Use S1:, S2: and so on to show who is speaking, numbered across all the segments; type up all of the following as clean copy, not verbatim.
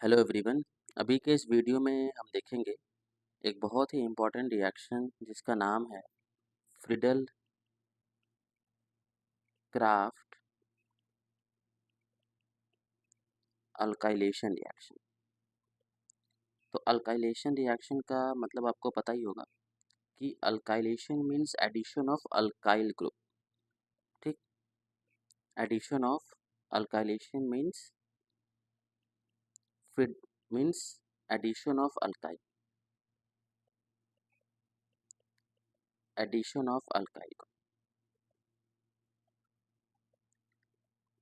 S1: Hello everyone. अभी के इस वीडियो में हम देखेंगे एक बहुत ही इम्पोर्टेंट रिएक्शन जिसका नाम है फ्रीडल क्राफ्ट अल्काइलेशन रिएक्शन। तो अल्काइलेशन रिएक्शन का मतलब आपको पता ही होगा कि alkylation means addition of alkyl group. ठीक, addition of alkylation means addition of alkyl, addition of alkyl group.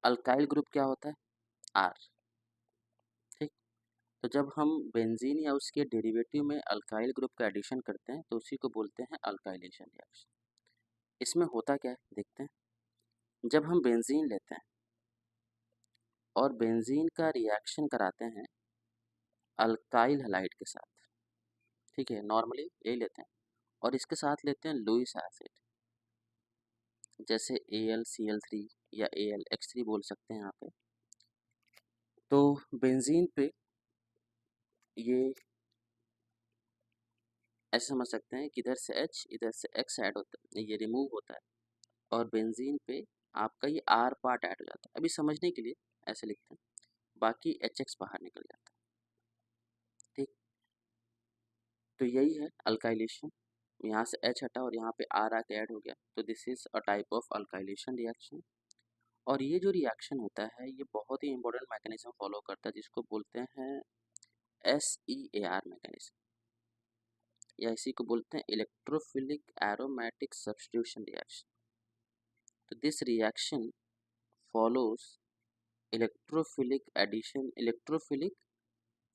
S1: Alkyl group क्या होता है? आर। ठीक, तो जब हम बेंजीन या उसके डेरिवेटिव में अल्काइल ग्रुप का एडिशन करते हैं तो उसी को बोलते हैं अल्काइलेशन रिएक्शन। इसमें होता क्या है देखते हैं। जब हम बेंजीन लेते हैं और बेंजीन का रिएक्शन कराते हैं अल्काइल हैलाइड के साथ, ठीक है, नॉर्मली यही लेते हैं, और इसके साथ लेते हैं लुईस एसिड, जैसे AlCl3 या AlX3 बोल सकते हैं यहाँ पे। तो बेंजीन पे ये ऐसे समझ सकते हैं कि इधर से H इधर से X ऐड होता है, ये रिमूव होता है, और बेंजीन पे आपका ये R पार्ट ऐड हो जाता है। अभी समझने के लिए ऐसे लिखते हैं, बाकी HX बाहर निकल जाता है। ठीक, तो यही है अल्काइलेशन। यहाँ से H हटा और यहाँ पे R आके ऐड हो गया, तो this is a type of alkylation reaction. और ये जो रिएक्शन होता है ये बहुत ही इंपॉर्टेंट मैकेनिज्म फॉलो करता है जिसको बोलते हैं SEAR मैकेनिज्म, या इसी को बोलते हैं इलेक्ट्रोफिलिक एरोमेटिक सब्स्टिट्यूशन रिएक्शन। तो this reaction follows electrophilic addition,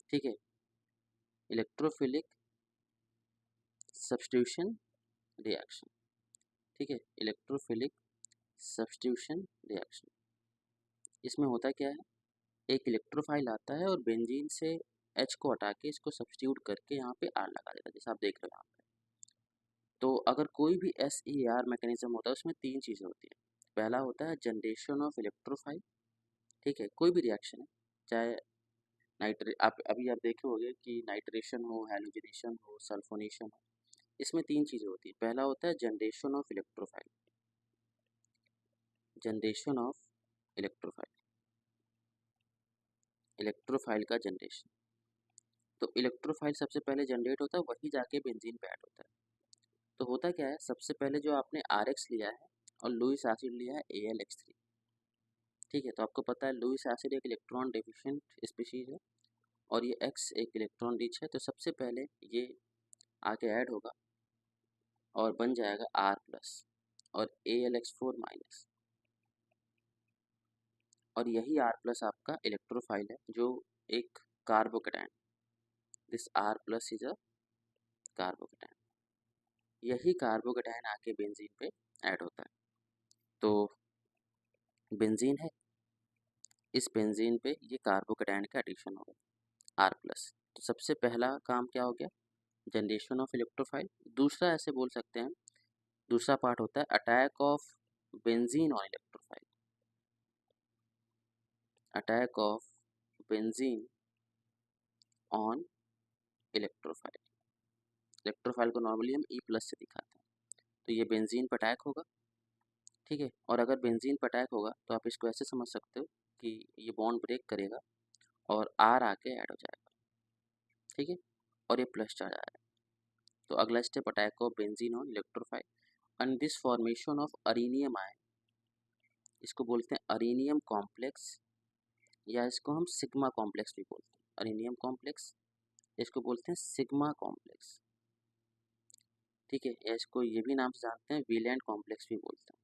S1: ठीक है, इलेक्ट्रोफिलिक सब्स्टिट्यूशन रिएक्शन, ठीक है, इलेक्ट्रोफिलिक सब्स्टिट्यूशन रिएक्शन। इसमें होता क्या है, एक इलेक्ट्रोफाइल आता है और बेंजीन से H को हटा के इसको सब्स्टिट्यूट करके यहाँ पे R लगा देता है, जैसे आप देख रहे हो यहाँ पे। तो अगर कोई भी SEAR मैकेनिज्म होता है उसमें तीन चीज़ें होती हैं। पहला होता है जनरेशन ऑफ इलेक्ट्रोफाइल, ठीक है, कोई भी रिएक्शन है, चाहे आप देखे होंगे कि नाइट्रेशन हो, हैलोजिनेशन हो, सल्फोनेशन हो, इसमें तीन चीज़ें होती हैं। पहला होता है generation of electrophile, generation of electrophile, electrophile का जनरेशन। तो इलेक्ट्रोफाइल सबसे पहले जनरेट होता है, वही जाके बेंजीन पे ऐड होता है। तो होता क्या है, सबसे पहले जो आपने RX लिया है और लुईस एसिड लिया है AlX3, ठीक है, तो आपको पता है लुईस एसिड एक इलेक्ट्रॉन डेफिशिएंट स्पीशीज है और ये X एक इलेक्ट्रॉन रिच है। तो सबसे पहले ये आके ऐड होगा और बन जाएगा R+ और AlX4-, और यही R+ आपका इलेक्ट्रोफाइल है जो एक carbocation, this R+ is a carbocation. यही कार्बोकेटायन आके बेंजीन पे ऐड होता है। तो बेंजीन है, इस बेंजीन पे ये कार्बोकेटायन का एडिशन होगा R+। तो सबसे पहला काम क्या हो गया, जनरेशन ऑफ इलेक्ट्रोफाइल। दूसरा ऐसे बोल सकते हैं, दूसरा पार्ट होता है attack of benzene on electrophile, attack of benzene on electrophile. Electrophile को नॉर्मली हम E+ से दिखाते हैं। तो ये बेंजीन पर अटैक होगा, ठीक है, और अगर बेंजीन पर अटैक होगा तो आप इसको ऐसे समझ सकते हो कि ये बॉन्ड ब्रेक करेगा और R आके ऐड हो जाएगा, ठीक है, और ये प्लस चार्ज आएगा। तो अगला step attack of benzene on electrophile and this formation of arenium ion, इसको बोलते हैं अरीनियम कॉम्प्लेक्स, या इसको हम सिग्मा कॉम्प्लेक्स भी बोलते हैं। अरीनियम कॉम्प्लेक्स, इसको बोलते हैं सिग्मा कॉम्प्लेक्स, ठीक है, या इसको ये भी नाम से जानते हैं विलेंट कॉम्प्लेक्स भी बोलते हैं।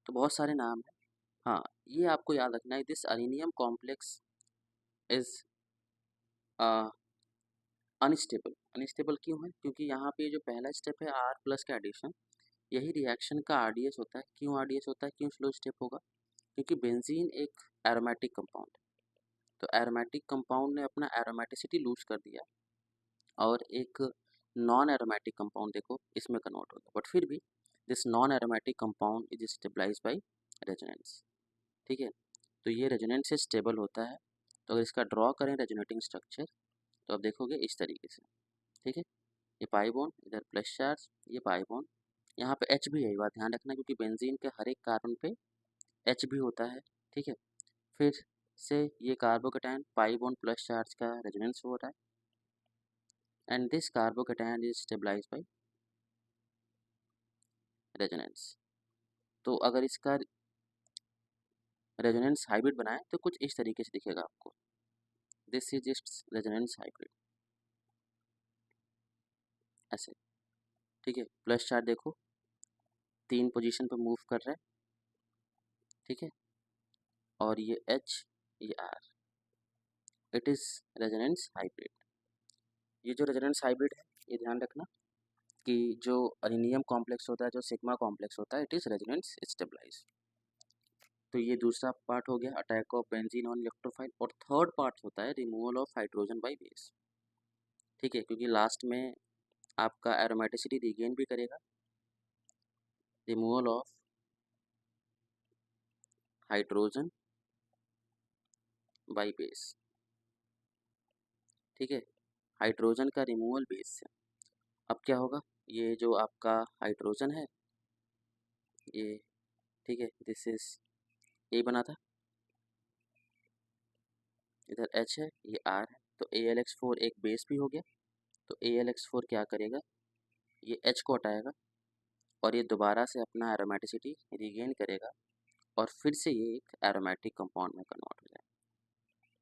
S1: तो बहुत सारे नाम हैं। हाँ, ये आपको याद रखना है, this arenium complex is unstable. Unstable क्यों है, क्योंकि यहाँ पे जो पहला स्टेप है R+ का एडिशन, यही रिएक्शन का RDS होता है। क्यों RDS होता है, क्यों स्लो स्टेप होगा, क्योंकि बेंजीन एक एरोमेटिक कंपाउंड है। तो एरोमेटिक कंपाउंड ने अपना एरोमेटिसिटी लूज कर दिया और एक नॉन एरोमेटिक कंपाउंड देखो इसमें कन्वर्ट होगा, बट फिर भी this non aromatic compound is stabilize by resonance, ठीक है। तो ये रेजोनेंस से स्टेबल होता है। तो अगर इसका ड्रॉ करें रेजोनेटिंग स्ट्रक्चर तो आप देखोगे इस तरीके से, ठीक है। ये पाई बॉन्ड, इधर प्लस चार्ज, ये पाई बॉन्ड, यहाँ पे एच भी है, ये बात ध्यान रखना क्योंकि बेंजीन के हर एक कार्बन पे एच भी होता है, ठीक है। फिर से ये carbocation pi bond plus charge का रेजोनेंस हो रहा है and this carbocation is stabilized by resonance. तो अगर इसका रेजोनेंस हाइब्रिड बनाए तो कुछ इस तरीके से दिखेगा आपको, this is it's resonance hybrid, ऐसे, ठीक है। प्लस चार्ज देखो 3 पोजीशन पे मूव कर रहा है, ठीक है, और ये H, ये R, it is resonance hybrid. ये जो रेजोनेंस हाइब्रिड है ये ध्यान रखना कि जो अनिनियम कॉम्प्लेक्स होता है, जो सिग्मा कॉम्प्लेक्स होता है, इट इज रेजोनेंस स्टेबलाइज। तो ये दूसरा पार्ट हो गया attack of benzene on electrophile, और थर्ड पार्ट होता है removal of hydrogen by base, ठीक है, क्योंकि लास्ट में आपका एरोमेटिसिटी रिगेन भी करेगा, removal of hydrogen by base, ठीक है, हाइड्रोजन का रिमूवल बेस से। अब क्या होगा, ये जो आपका हाइड्रोजन है ये, ठीक है, दिस इज ए बना था, इधर H है, ये R है, तो AlX4 एक बेस भी हो गया। तो AlX4 क्या करेगा, ये H को हटाएगा और ये दोबारा से अपना एरोमेटिसिटी रिगेन करेगा और फिर से ये एक एरोमेटिक कंपाउंड में कन्वर्ट हो जाएगा।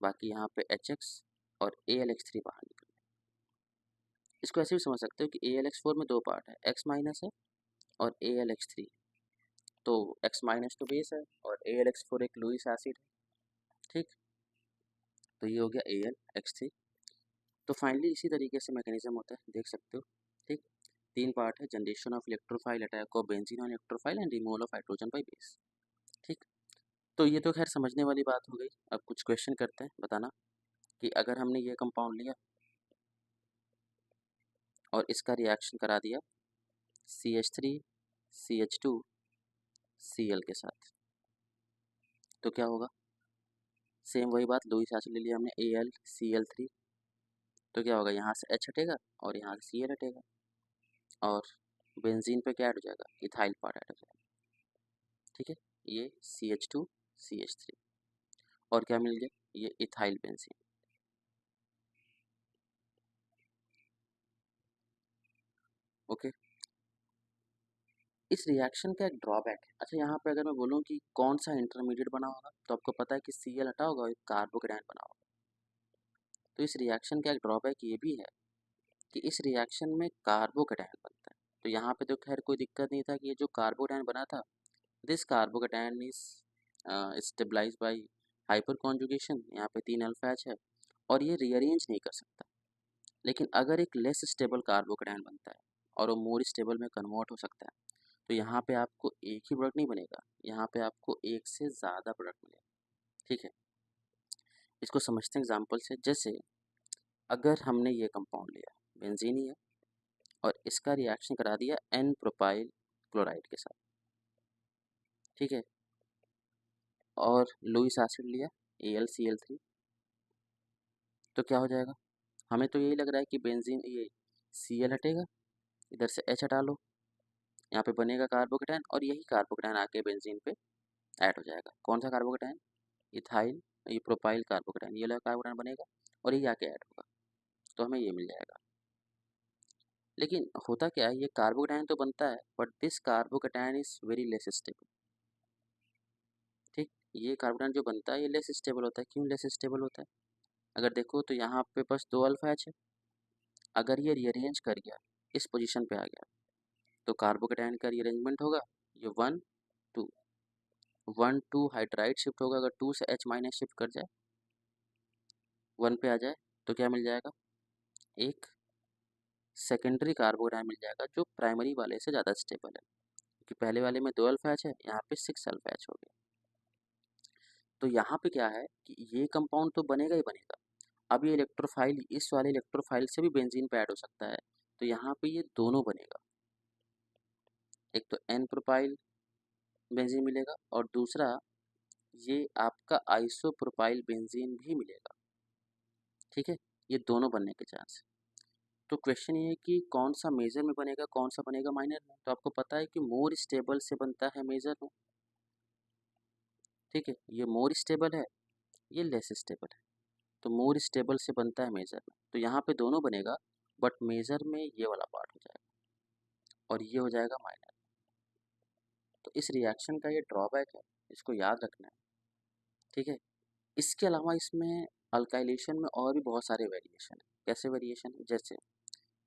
S1: बाकी यहाँ पे HX और AlX3 बाहर निकल जाए। इसको ऐसे भी समझ सकते हो कि AlX4 में 2 पार्ट है, X माइनस है और AlX3। तो X माइनस तो बेस है और AlX4 एक लुईस एसिड है, ठीक। तो ये हो गया AlX3। तो फाइनली इसी तरीके से मैकेनिज्म होता है, देख सकते हो, ठीक। 3 पार्ट है, generation of electrophile, attack of benzene on electrophile and removal of hydrogen by base, ठीक। तो ये तो खैर समझने वाली बात हो गई। अब कुछ क्वेश्चन करते हैं, बताना कि अगर हमने ये कंपाउंड लिया और इसका रिएक्शन करा दिया CH3 CH2 Cl के साथ, तो क्या होगा, सेम वही बात, लुईस एसिड ले लिया हमने AlCl3, तो क्या होगा, यहाँ से H हटेगा और यहाँ से Cl हटेगा और बेंजीन पे क्या ऐड हो जाएगा, इथाइल पार्ट ऐड हो जाएगा, ठीक है। ये CH2 CH3 और क्या मिल गया, ये इथाइल बेंजीन, ओके। इस रिएक्शन का एक ड्रॉबैक है, अच्छा यहाँ पे अगर मैं बोलूँ कि कौन सा इंटरमीडिएट बना होगा तो आपको पता है कि Cl हटा होगा और एक कार्बोकेटायन बना होगा। तो इस रिएक्शन का एक ड्रॉबैक ये भी है कि इस रिएक्शन में कार्बोकेटायन बनता है। तो यहाँ पे तो खैर कोई दिक्कत नहीं था कि ये जो कार्बोकेटायन बना था, this carbocation is stabilize by hyperconjugation, यहाँ पे 3 अल्फा H है और ये रीअरेंज नहीं कर सकता। लेकिन अगर एक लेस स्टेबल कार्बोकेटायन बनता है और वो मोर स्टेबल में कन्वर्ट हो सकता है, तो यहाँ पे आपको एक ही प्रोडक्ट नहीं बनेगा, यहाँ पे आपको एक से ज़्यादा प्रोडक्ट मिलेगा, ठीक है। इसको समझते हैं एग्जाम्पल से, जैसे अगर हमने ये कंपाउंड लिया, बेंजीन ही है, और इसका रिएक्शन करा दिया N प्रोपाइल क्लोराइड के साथ, ठीक है, और लुईस एसिड लिया AlCl3, तो क्या हो जाएगा, हमें तो यही लग रहा है कि बेंजीन ये Cl हटेगा, इधर से H हटा लो, यहाँ पे बनेगा कार्बोकेटायन और यही कार्बोकेटायन आके बेंजीन पे ऐड हो जाएगा। कौन सा कार्बोकेटायन, इथाइल, ये प्रोपाइल कार्बोकेटायन, ये वाला कार्बोकेटायन बनेगा और ये आके ऐड होगा, तो हमें ये मिल जाएगा। लेकिन होता क्या है, ये कार्बोकेटायन तो बनता है but this carbocation is very less stable, ठीक। ये कार्बोकेटायन जो बनता है ये लेस स्टेबल होता है। क्यों लेस स्टेबल होता है, अगर देखो तो यहाँ पे बस 2 अल्फा H है, अगर ये रीअरेंज कर गया, इस पोजीशन पे आ गया, तो कार्बोकेटायन का रीअरेंजमेंट होगा, ये 1 2 1 2 हाइड्राइड शिफ्ट होगा, अगर 2 से H माइनस शिफ्ट कर जाए 1 पे आ जाए तो क्या मिल जाएगा, एक सेकेंडरी कार्बोकेटायन मिल जाएगा जो प्राइमरी वाले से ज़्यादा स्टेबल है, क्योंकि पहले वाले में 2 अल्फा H है, यहाँ पे 6 अल्फा H हो गया। तो यहाँ पे क्या है कि ये कंपाउंड तो बनेगा ही बनेगा। अब ये इलेक्ट्रोफाइल इस वाले इलेक्ट्रोफाइल से भी बेंजीन पे ऐड हो सकता है, तो यहाँ पे ये दोनों बनेगा, एक तो N प्रोपाइल बेंजीन मिलेगा और दूसरा ये आपका आइसोप्रोपाइल बेंजीन भी मिलेगा। ठीक है, ये दोनों बनने के चांस है। तो क्वेश्चन ये है कि कौन सा मेजर में बनेगा, कौन सा बनेगा माइनर में। तो आपको पता है कि मोर स्टेबल से बनता है मेजर में। ठीक है, ये मोर स्टेबल है, ये लेस स्टेबल है। तो मोर स्टेबल से बनता है मेजर में, तो यहाँ पे दोनों बनेगा, बट मेजर में ये वाला पार्ट हो जाएगा और ये हो जाएगा माइनर। तो इस रिएक्शन का ये ड्रॉबैक है, इसको याद रखना है। ठीक है, इसके अलावा इसमें अल्काइलेशन में और भी बहुत सारे वेरिएशन है। कैसे वेरिएशन है, जैसे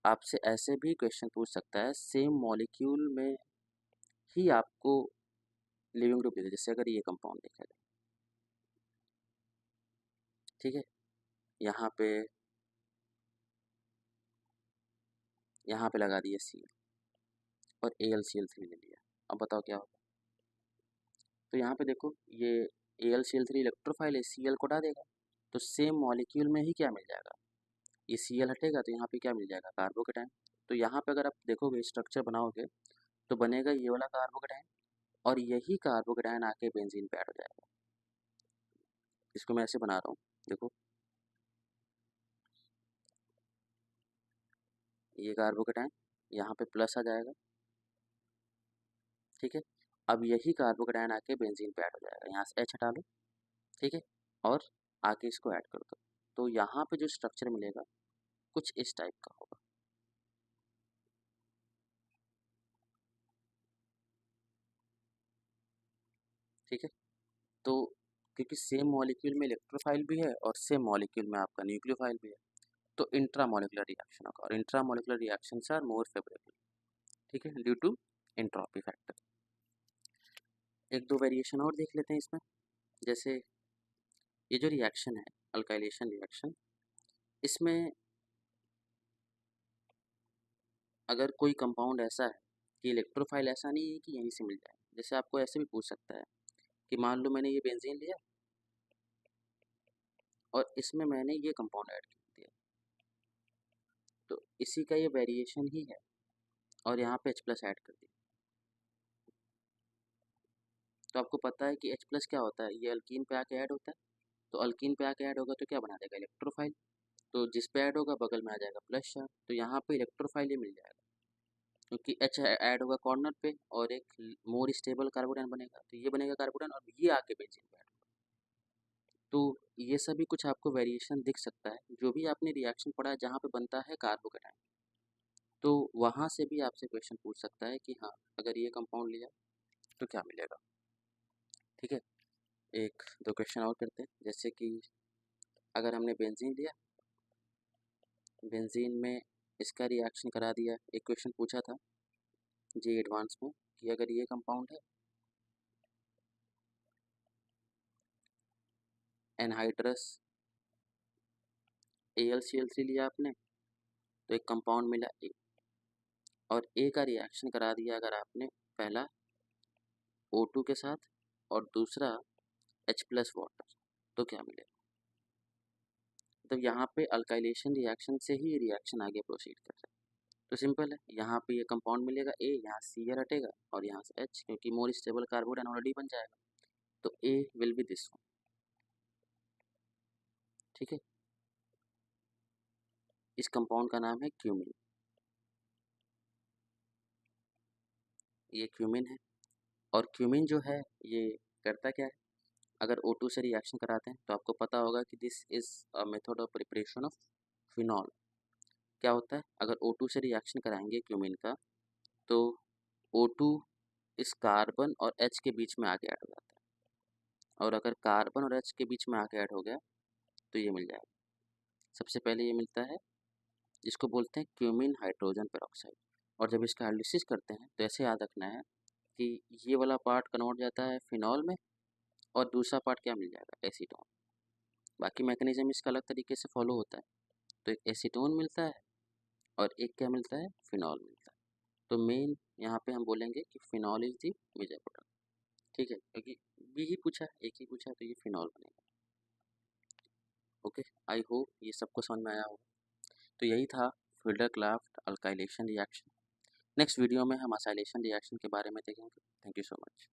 S1: आपसे ऐसे भी क्वेश्चन पूछ सकता है, सेम मॉलिक्यूल में ही आपको लिविंग ग्रुप दे दे, जैसे अगर ये कंपाउंड देखा जाए। ठीक है, यहाँ पे लगा दिया सी और AlCl3 ले लिया। अब बताओ क्या होगा। तो यहाँ पे देखो, ये AlCl3 इलेक्ट्रोफाइल है, Cl को हटा देगा, तो सेम मॉलिक्यूल में ही क्या मिल जाएगा, ये Cl हटेगा तो यहाँ पे क्या मिल जाएगा, कार्बोकेटाइन। तो यहाँ पे अगर आप देखोगे स्ट्रक्चर बनाओगे तो बनेगा ये वाला कार्बोकेटाइन, और यही कार्बोकेटाइन आके बेंजीन पे ऐड हो जाएगा। इसको मैं ऐसे बना रहा हूँ, देखो ये कार्बोकेटाइन, यहाँ पे प्लस आ जाएगा। ठीक है, अब यही कार्बोकेटाइन आके बेंजीन पे ऐड हो जाएगा, यहाँ से H हटा लो। ठीक है, और आके इसको ऐड कर दो, तो यहाँ पे जो स्ट्रक्चर मिलेगा कुछ इस टाइप का होगा। ठीक है, तो क्योंकि सेम मॉलिक्यूल में इलेक्ट्रोफाइल भी है और सेम मॉलिक्यूल में आपका न्यूक्लियोफाइल भी है, तो इंट्रामोलिकुलर रिएक्शन होगा, और intramolecular reactions are more favourable. ठीक है, ड्यू टू एंट्रोपी फैक्टर। एक दो वेरिएशन और देख लेते हैं इसमें, जैसे ये जो रिएक्शन है अल्काइलेशन रिएक्शन, इसमें अगर कोई कंपाउंड ऐसा है कि इलेक्ट्रोफाइल ऐसा नहीं है कि यहीं से मिल जाए, जैसे आपको ऐसे भी पूछ सकता है कि मान लो मैंने ये बेंजीन लिया और इसमें मैंने ये कंपाउंड ऐड कर दिया, तो इसी का ये वेरिएशन ही है, और यहाँ पे H+ ऐड कर दिया। तो आपको पता है कि H+ क्या होता है, ये अल्कीन पे आके ऐड होता है, तो अल्कीन पे आके ऐड होगा तो क्या बना देगा, इलेक्ट्रोफाइल। तो जिस पे ऐड होगा बगल में आ जाएगा प्लस चार्ज, तो यहाँ पे इलेक्ट्रोफाइल ही मिल जाएगा, क्योंकि H ऐड होगा कॉर्नर पे और एक मोर स्टेबल कार्बोडाइन बनेगा, तो ये बनेगा कार्बोडाइन और ये आके बेंजीन पे ऐड होगा। तो ये सभी कुछ आपको वेरिएशन दिख सकता है, जो भी आपने रिएक्शन पढ़ा है जहाँ पे बनता है कार्बोकेटाइन, तो वहाँ से भी आपसे क्वेश्चन पूछ सकता है कि हाँ अगर ये कंपाउंड लिया तो क्या मिलेगा। ठीक है, एक दो क्वेश्चन और करते हैं, जैसे कि अगर हमने बेंजीन लिया, बेंजीन में इसका रिएक्शन करा दिया, एक क्वेश्चन पूछा था जी एडवांस में कि अगर ये कंपाउंड है एनहाइड्रस AlCl3 लिया आपने, तो एक कंपाउंड मिला ए, और ए का रिएक्शन करा दिया अगर आपने पहला O2 के साथ और दूसरा H+ वाटर, तो क्या मिलेगा। मतलब यहाँ पे अल्काइलेशन रिएक्शन से ही रिएक्शन आगे प्रोसीड कर रहा है। तो सिंपल है, यहाँ पे ये कंपाउंड मिलेगा ए, यहाँ Cl हटेगा और यहाँ से H, क्योंकि मोर स्टेबल कार्बोडाइन ऑलरेडी बन जाएगा, तो ए विल बी दिस वन। ठीक है, इस कंपाउंड का नाम है क्यूमिन, ये क्यूमिन है। और क्यूमिन जो है ये करता क्या है, अगर O2 से रिएक्शन कराते हैं तो आपको पता होगा कि this is a method of preparation of phenol. क्या होता है, अगर O2 से रिएक्शन कराएंगे क्यूमिन का, तो O2 इस कार्बन और H के बीच में आके ऐड हो जाता है, और अगर कार्बन और H के बीच में आके ऐड हो गया तो ये मिल जाएगा। सबसे पहले ये मिलता है, जिसको बोलते हैं क्यूमिन हाइड्रोजन पेरोक्साइड, और जब इसका हाइड्रोलिसिस करते हैं तो ऐसे याद रखना है कि ये वाला पार्ट कन्वर्ट जाता है फिनॉल में, और दूसरा पार्ट क्या मिल जाएगा, एसीटोन। बाकी मैकेनिज्म इसका अलग तरीके से फॉलो होता है, तो एक एसीटोन मिलता है और एक क्या मिलता है, फिनॉल मिलता है। तो मेन यहाँ पे हम बोलेंगे कि phenol is the major product. ठीक है, क्योंकि बी ही पूछा है, एक ही पूछा है, तो ये फिनॉल बनेगा। ओके, आई होप ये सबको समझ में आया होगा। तो यही था fielder craft alkylation reaction. Next video में हम असाइलेशन रिएक्शन के बारे में देखेंगे। Thank you so much.